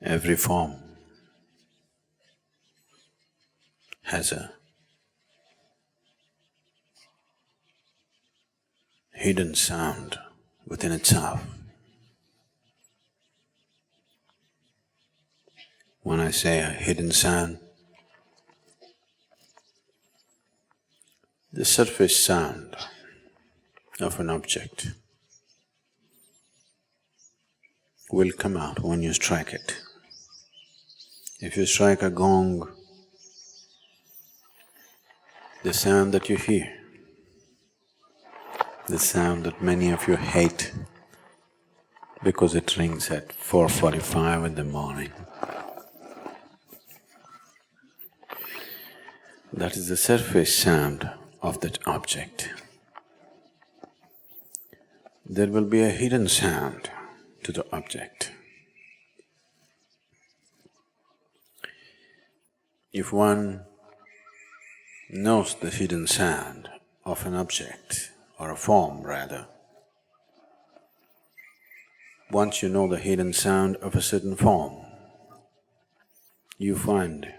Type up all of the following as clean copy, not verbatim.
Every form has a hidden sound within itself. When I say a hidden sound, the surface sound of an object will come out when you strike it. If you strike a gong, the sound that you hear, the sound that many of you hate because it rings at 4:45 in the morning, that is the surface sound of that object. There will be a hidden sound to the object. If one knows the hidden sound of an object, or a form rather, once you know the hidden sound of a certain form, you find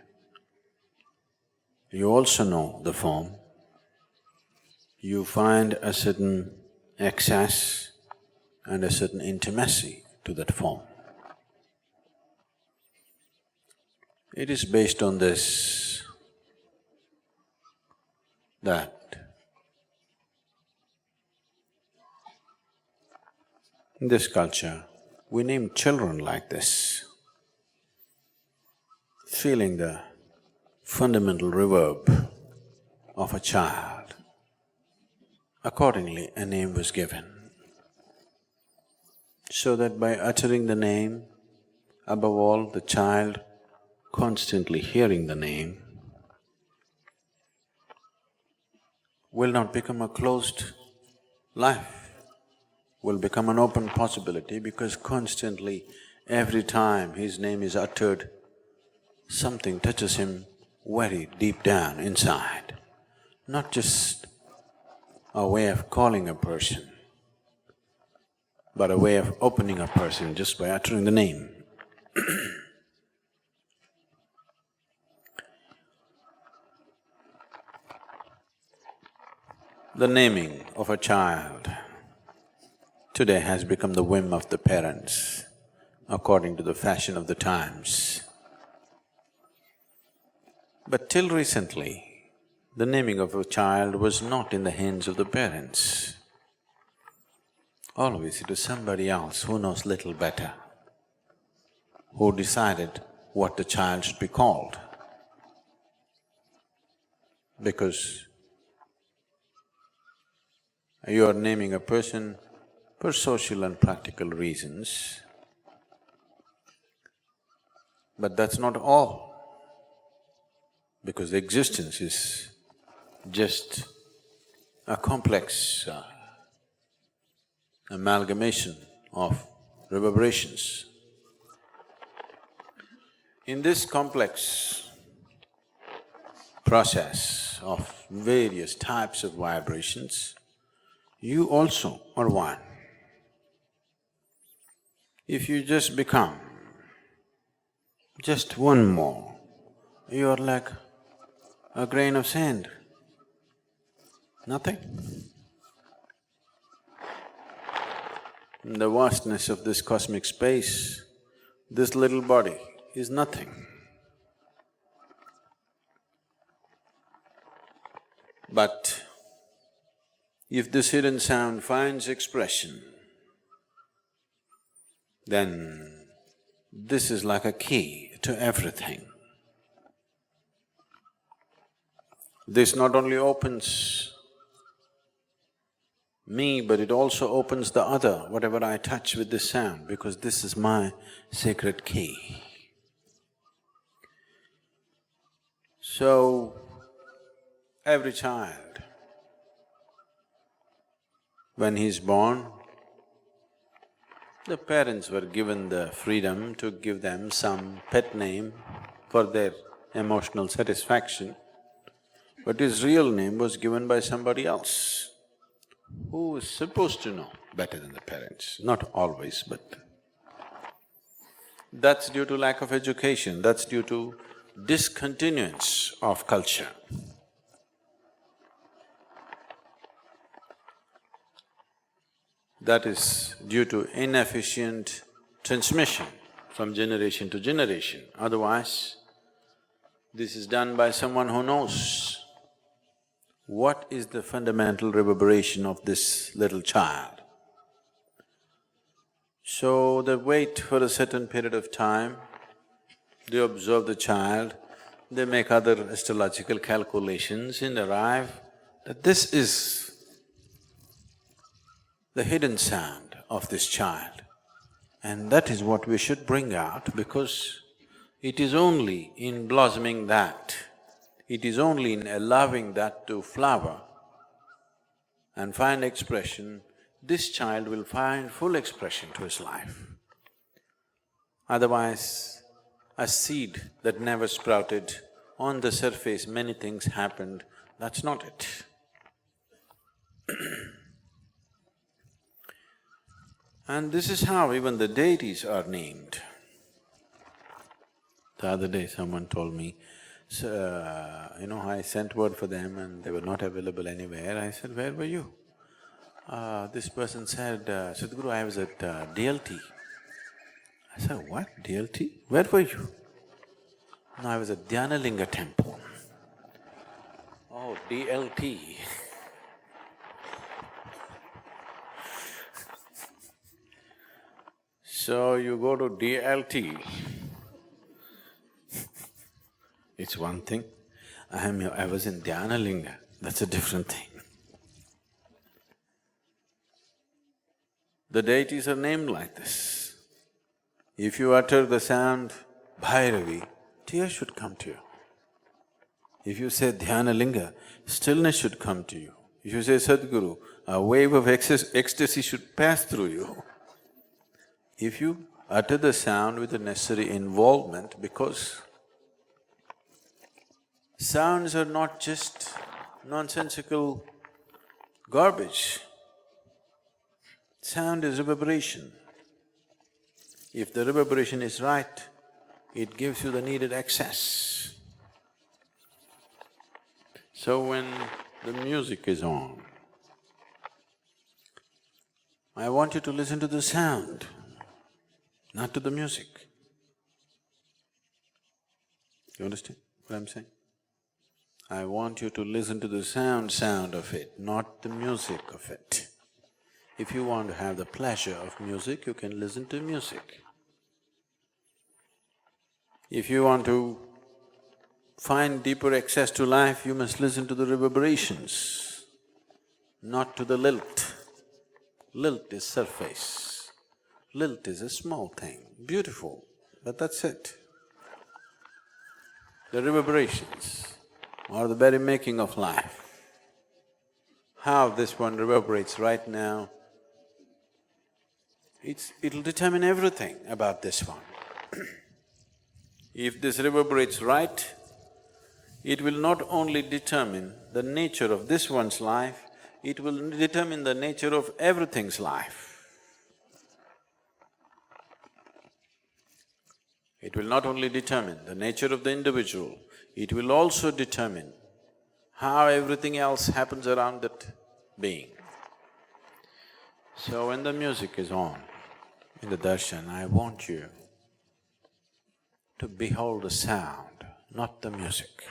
you also know the form, you find a certain access and a certain intimacy to that form. It is based on this that in this culture, we name children like this, feeling the fundamental reverb of a child. Accordingly, a name was given, so that by uttering the name, above all the child constantly hearing the name, will not become a closed life, will become an open possibility, because constantly, every time his name is uttered, something touches him very deep down inside. Not just a way of calling a person, but a way of opening a person just by uttering the name. The naming of a child today has become the whim of the parents, according to the fashion of the times. But till recently, the naming of a child was not in the hands of the parents. Always it was somebody else who knows little better, who decided what the child should be called. Because you are naming a person for social and practical reasons, but that's not all, because the existence is just a complex amalgamation of reverberations. In this complex process of various types of vibrations, you also are one. If you just become just one more, you are like a grain of sand, nothing. In the vastness of this cosmic space, this little body is nothing. But If this hidden sound finds expression, then this is like a key to everything. This not only opens me, but it also opens the other, whatever I touch with this sound, because this is my sacred key. So, every child, when he's born, the parents were given the freedom to give them some pet name for their emotional satisfaction, but his real name was given by somebody else who is supposed to know better than the parents. Not always, but that's due to lack of education, that's due to discontinuance of culture. That is due to inefficient transmission from generation to generation. Otherwise, this is done by someone who knows what is the fundamental reverberation of this little child. So they wait for a certain period of time, they observe the child, they make other astrological calculations and arrive that this is the hidden sound of this child. And that is what we should bring out, because it is only in blossoming that, it is only in allowing that to flower and find expression, this child will find full expression to his life. Otherwise, a seed that never sprouted, on the surface many things happened, that's not it. And this is how even the deities are named. The other day someone told me, I sent word for them and they were not available anywhere. I said, where were you? This person said, Sadhguru, I was at DLT. I said, what, DLT? Where were you? No, I was at Dhyanalinga temple. Oh, DLT. So you go to DLT, it's one thing. I was in Dhyanalinga, that's a different thing. The deities are named like this. If you utter the sound Bhairavi, tears should come to you. If you say Dhyanalinga, stillness should come to you. If you say Sadhguru, a wave of ecstasy should pass through you. If you utter the sound with the necessary involvement, because sounds are not just nonsensical garbage. Sound is reverberation. If the reverberation is right, it gives you the needed access. So when the music is on, I want you to listen to the sound, not to the music. You understand what I'm saying? I want you to listen to the sound of it, not the music of it. If you want to have the pleasure of music, you can listen to music. If you want to find deeper access to life, you must listen to the reverberations, not to the lilt. Lilt is surface. Lilt is a small thing, beautiful, but that's it. The reverberations are the very making of life. How this one reverberates right now, it'll determine everything about this one. If this reverberates right, it will not only determine the nature of this one's life, it will determine the nature of everything's life. It will not only determine the nature of the individual, it will also determine how everything else happens around that being. So when the music is on in the darshan, I want you to behold the sound, not the music.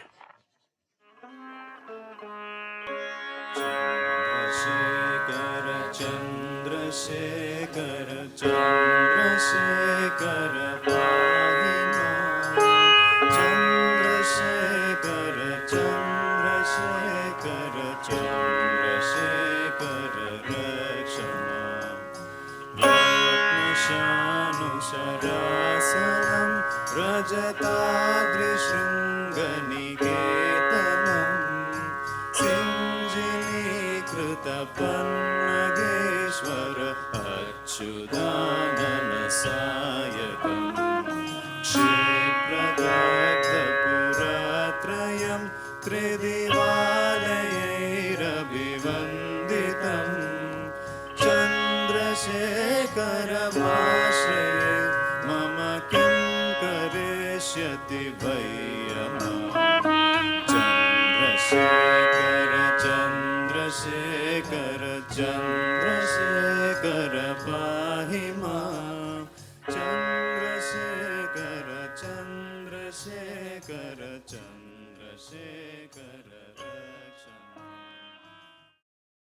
Chandrasekhar, Chandrasekhar, pahi maam. Chandrasekhar, Chandrasekhar, Chandrasekhar, raksha maam. Ratnashanu sarasanam, Rajatadrishrunganiketanam, Sinjini-krita-pannageshwara Achyutanana-sayakam, Kshetra-dagda-puratrayam Tridivalayairavhivanditam, Chandrasekhara-mashreye mama kim karishyati vayyama. Chandrasekhara, Chandrasekhara, Chandrasekhara, pahi maam. Chandrasekhara, Chandrasekhara, Chandrasekhara.